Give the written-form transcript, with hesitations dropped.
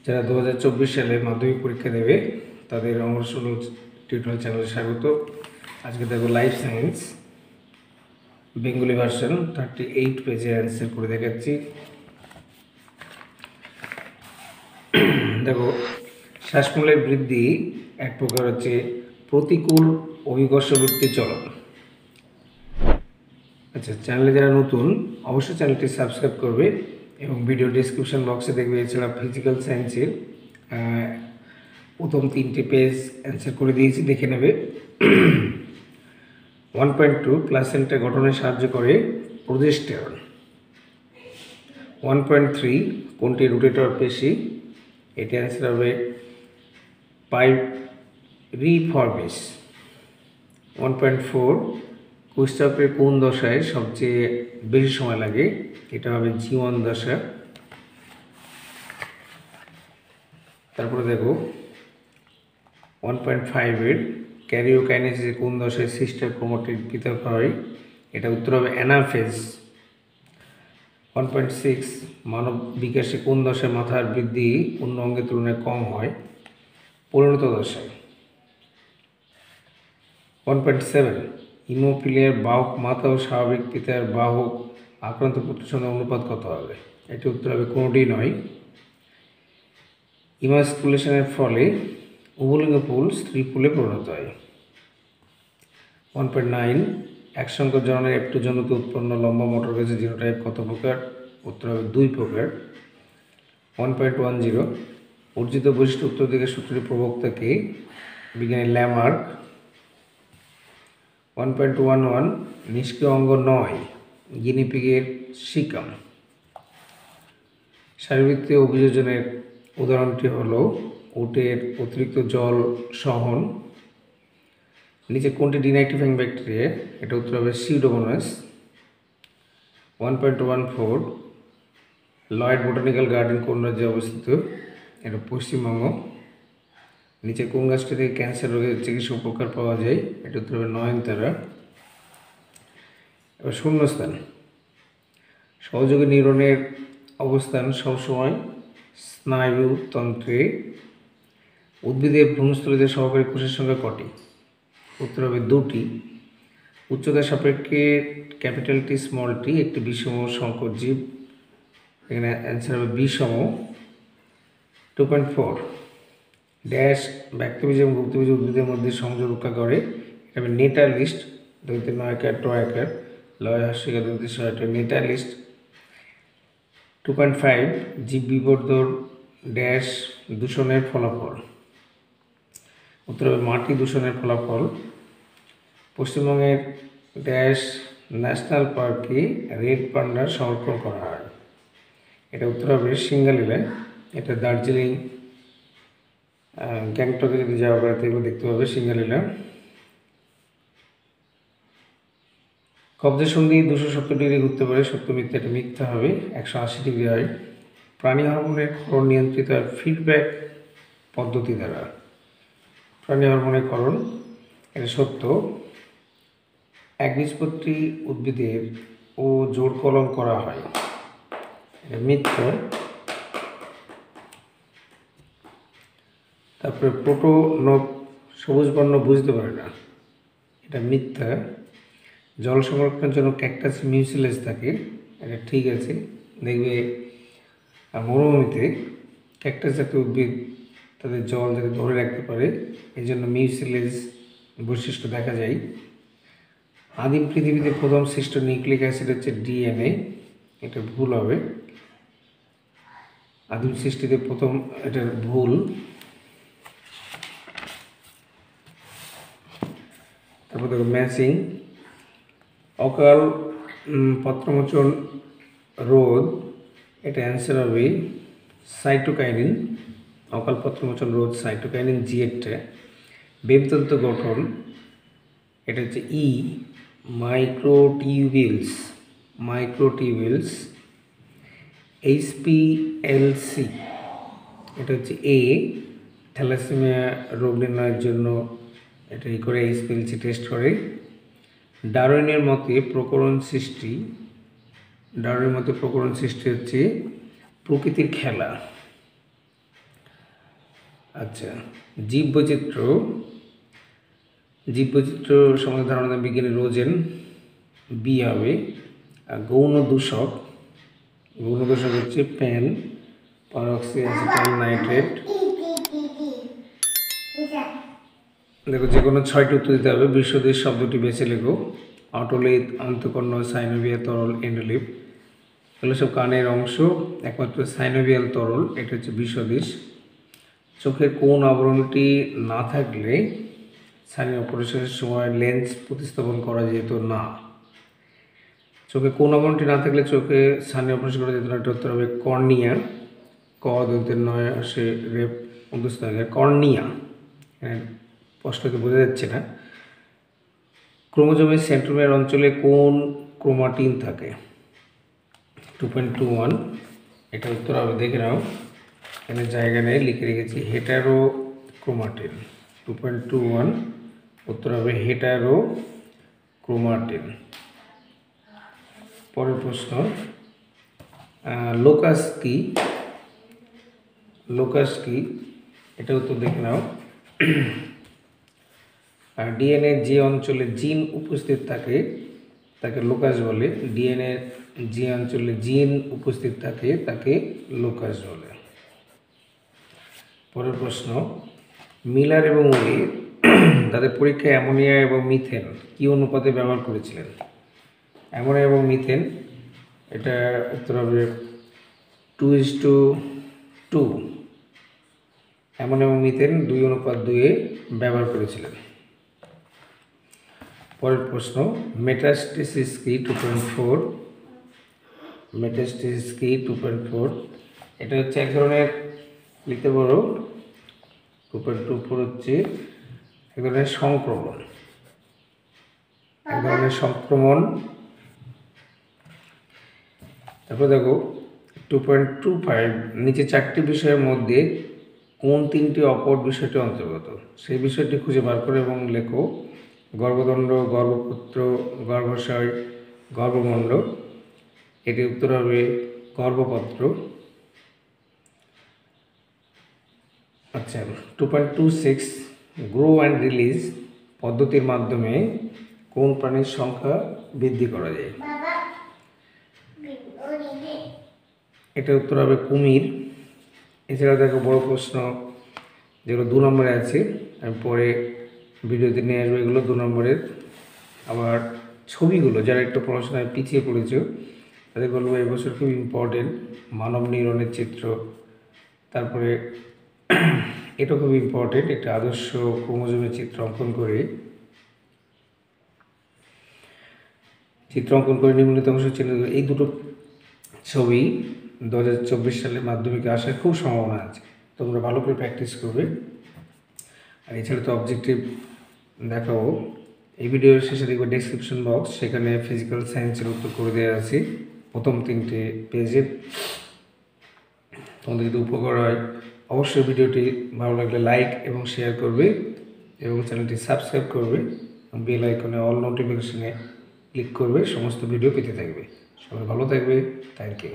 যারা 2024 সালে মাধ্যমিক পরীক্ষা দেবে তাদের অমরেশ মন্ডল টিউটোরিয়াল চ্যানেলে স্বাগত। আজকে দেখো লাইফ সায়েন্স বেঙ্গলি ভার্সন 38 পেজে অ্যান্সার করে দেখাচ্ছি। দেখো, শ্বাসমূলের বৃদ্ধি এক প্রকার হচ্ছে প্রতিকূল অভিকর্ষবৃত্তি চলন। আচ্ছা, চ্যানেলে যারা নতুন অবশ্যই চ্যানেলটি সাবস্ক্রাইব করবে এবং ভিডিও ডেসক্রিপশন বক্সে দেখবে এছাড়া ফিজিক্যাল সায়েন্সের প্রথম 3টে পেজ অ্যান্সার করে দিয়েছি, দেখে নেবে। 1.2 প্লাসেন্টা গঠনে সাহায্য করে প্রোজেস্টেরন। 1.3 কোনটি রোটেটর পেশি? এটি অ্যান্সার হবে পাইরিফর্মিস। 1.4 কোষ্ঠচাপের কোন দশায় সবচেয়ে বেশি সময় লাগে? এটা হবে G1 দশা। তারপরে দেখো 1.5 এর ক্যারিওকাইনেসিসের কোন দশায় সিস্টার ক্রোমাটিড পৃথক হয়? এটা উত্তর হবে অ্যানাফেজ। 1.6 মানব বিকাশে কোন দশায় মাথার বৃদ্ধি অন্য অঙ্গের তুলনায় কম হয়? পরিণত দশায়। 1.7 হিমোফিলিয়ার বাহক মাতা ও স্বাভাবিক পিতার বাহক আক্রান্ত পুত্রের সঙ্গে অনুপাত কত হবে? এটি উত্তর হবে কোনোটি নয়। ইমাস্কুলেশনের ফলে উভলিঙ্গ ফুল স্ত্রী ফুলে পরিণত হয়। 1.9 একসঙ্গে জননের একটু জন্মতে উৎপন্ন লম্বা মোটর গাছের জিনোটাইপ কত প্রকার? উত্তর হবে 2 প্রকার। 1.10 অর্জিত বৈশিষ্ট্য উত্তর দিকের সূত্রের প্রবক্তাকে? বিজ্ঞানী ল্যামার্ক। 1.11 নিষ্ক্রিয় অঙ্গ নয় গিনিপিগের সিকাম। শারীরবৃত্তীয় অভিযোজনের উদাহরণটি হলো ওটের অতিরিক্ত জল সহন। নিচে কোনটি ডিনাইট্রিফাইং ব্যাকটেরিয়া? এটা উত্তর হবে সিউডোমোনাস। 1.14 লয়েড বোটানিক্যাল গার্ডেন কোন রাজ্যে অবস্থিত? এটা পশ্চিমবঙ্গ। নিচে কোন গাছটি থেকে ক্যান্সার রোগের চিকিৎসা উপকার পাওয়া যায়? এটা উত্তর হবে নয়নতারা। এবার শূন্যস্থান। সহযোগী নিউরনের অবস্থান সবসময় স্নায়ুতন্ত্রে। উদ্ভিদের ভ্রূণস্থলীতে সহকারী কোষের সংখ্যা কটি? উত্তর হবে 2টি। উচ্চতার সাপেক্ষে ক্যাপিটাল টি স্মল টি একটি বিষম সংকর জীব। এখানে অ্যান্সার হবে বিষম। 2.4 ড্যাশ ব্যক্তবীজ এবং গুপ্তবীজ উদ্ভিদের মধ্যে সংযোগ রক্ষা করে? এটা হবে নেটালিস্ট। দৈতে নয়কার টয়কার লয় হাস্যিকা দৈতে সয়টা নেটালিস্ট। 2.5 জীব বিবর্ধন ড্যাশ দূষণের ফলাফল? উত্তর হবে মাটি দূষণের ফলাফল। পশ্চিমবঙ্গের ড্যাশ ন্যাশনাল পার্কে রেড পান্ডার সংরক্ষণ করা হয়? এটা উত্তর হবে সিঙ্গালীলায়। এটা দার্জিলিং গ্যাংটকে যদি যাওয়া বেড়াতে এগুলো দেখতে পাবে সিঙ্গালীলা। কবজের সন্ধি 270 ডিগ্রি ঘুরতে পারে, সত্য মিথ্যা? এটা মিথ্যা হবে, 180 ডিগ্রি হয়। প্রাণী হরমোনের ক্ষরণ নিয়ন্ত্রিত হয় ফিডব্যাক পদ্ধতি দ্বারা? প্রাণী হরমোনের ক্ষরণ এটা সত্য। একবীজপত্রী উদ্ভিদের ও জোড় কলম করা হয়? এটা মিথ্যা। তারপরে প্রোটোনোপ সবুজ বর্ণ বুঝতে পারে না? এটা মিথ্যা। জল সংরক্ষণের জন্য ক্যাকটাস মিউসিলেজ থাকে? এটা ঠিক আছে। দেখবে মরুভূমিতে ক্যাকটাস জাতীয় উদ্ভিদ তাদের জল যাতে ধরে রাখতে পারে এই জন্য মিউসিলেজ বৈশিষ্ট্য দেখা যায়। আদিম পৃথিবীতে প্রথম সৃষ্ট নিউক্লিক অ্যাসিড হচ্ছে ডিএনএ। এটা ভুল হবে। আদিম সৃষ্টিতে প্রথম, এটা ভুল। তারপর দেখো ম্যাচিং। অকাল পত্রমোচন রোধ, এটা অ্যান্সার হবে সাইটোকাইনিন। অকাল পত্রমোচন রোধ সাইটোকাইনিন জি8টা। বেবতন্তু গঠন এটা হচ্ছে ই মাইক্রোটিউবিলস। এইচপিএলসি এটা হচ্ছে এ থ্যালাসেমিয়া রোগ নির্ণয়ের জন্য এটা করে এইচপিএলসি টেস্ট করে। ডারউইনের মতে প্রকরণ সৃষ্টি হচ্ছে প্রকৃতির খেলা। আচ্ছা, জীববৈচিত্র্য সম্বন্ধে ধারণা বিজ্ঞানী রোজেন, বি হবে। আর গৌণ দূষক হচ্ছে প্যান পারক্সি অ্যাসিটাইল নাইট্রেট। দেখো যে কোনো 6টি উত্তর দিতে হবে। বিশ্বদেশ শব্দটি বেছে লেখো। অটোলিথ, অন্তঃকর্ণ, সাইনোভিয়াল তরল, এন্ডোলিভ, এগুলো সব কানের অংশ। একমাত্র সাইনোভিয়াল তরল, এটা হচ্ছে বিশ্বদেশ। চোখের কোন আবরণটি না থাকলে সাইন অপারেশনের সময় লেন্স প্রতিস্থাপন করা যেত না? চোখে কোন আবরণটি না থাকলে চোখে সাইন অপারেশন করা যেত না? এটা উত্তর হবে কর্নিয়া। ক দন্তের নয় আসে রেপ মধ্যস্থ কর্নিয়া। স্পষ্টত বোঝা যাচ্ছে না। ক্রোমোজোমের সেন্ট্রোমিয়ার অঞ্চলে কোন ক্রোমাটিন থাকে? 2.21। এটা উত্তর হবে, দেখে নাও, এখানে জায়গা নেই, লিখে রেখেছি হেটারো ক্রোমাটিন। 2.21 উত্তর হবে হেটারো ক্রোমাটিন। পরের প্রশ্ন, লোকাস কি? এটা উত্তর দেখে নাও। ডিএনএ যে অঞ্চলে জিন উপস্থিত থাকে তাকে লোকাস বলে। ডিএনএ যে অঞ্চলে জিন উপস্থিত থাকে তাকে লোকাস বলে। পরের প্রশ্ন, মিলার এবং উলি তাদের পরীক্ষায় অ্যামোনিয়া এবং মিথেন কি অনুপাতে ব্যবহার করেছিলেন? অ্যামোনিয়া এবং মিথেন, এটা উত্তর হবে 2:2। অ্যামোনিয়া এবং মিথেন 2:2 ব্যবহার করেছিলেন। পরের প্রশ্ন, মেটাস্টেসিস কি? 2.4। মেটাস্টেসিস কি? 2.4। এটা হচ্ছে এক ধরনের, লিখতে পারো 2.24 হচ্ছে এক ধরনের সংক্রমণ। তারপর দেখো 2.25, নিচে 4টি বিষয়ের মধ্যে কোন 3টি অপর বিষয়টি অন্তর্গত? সেই বিষয়টি খুঁজে বার করো এবং লেখো। গর্ভদণ্ড, গর্ভপুত্র, গর্ভাশয়, গর্ভমণ্ড। এটি উত্তর হবে গর্ভপত্র। আচ্ছা, 2.26, গ্রো অ্যান্ড রিলিজ পদ্ধতির মাধ্যমে কোন প্রাণীর সংখ্যা বৃদ্ধি করা যায়? এটা উত্তর হবে কুমির। এছাড়া দেখো বড় প্রশ্ন যেগুলো 2 নম্বরে আছে, আমি পরে ভিডিওতে নিয়ে আসবো এগুলো 2 নম্বরের। আবার ছবিগুলো, যারা একটু পড়াশোনায় পিছিয়ে পড়েছে তাদের বলবো এবছর খুব ইম্পর্টেন্ট, মানব নিউরনের চিত্র। তারপরে এটা খুব ইম্পর্টেন্ট, একটা আদর্শ ক্রোমোজোমের চিত্র অঙ্কন করে নিম্নলিখিত অংশ চিহ্নিত করে। এই দুটো ছবি 2024 সালে মাধ্যমিকে আসার খুব সম্ভাবনা আছে। তোমরা ভালো করে প্র্যাকটিস করবে। আর এছাড়া তো অবজেক্টিভ দেখাবো। এই ভিডিওর শেষে দেখবে ডেসক্রিপশন বক্স, সেখানে ফিজিক্যাল সায়েন্সের উত্তর করে দেওয়া আছে প্রথম 3টে পেজে। তোমাদের যদি উপকার হয় অবশ্যই ভিডিওটি ভালো লাগলে লাইক এবং শেয়ার করবে এবং চ্যানেলটি সাবস্ক্রাইব করবে। বেল আইকনে অল নোটিফিকেশনে ক্লিক করবে, সমস্ত ভিডিও পেতে থাকবে। সবাই ভালো থাকবে। Thank you.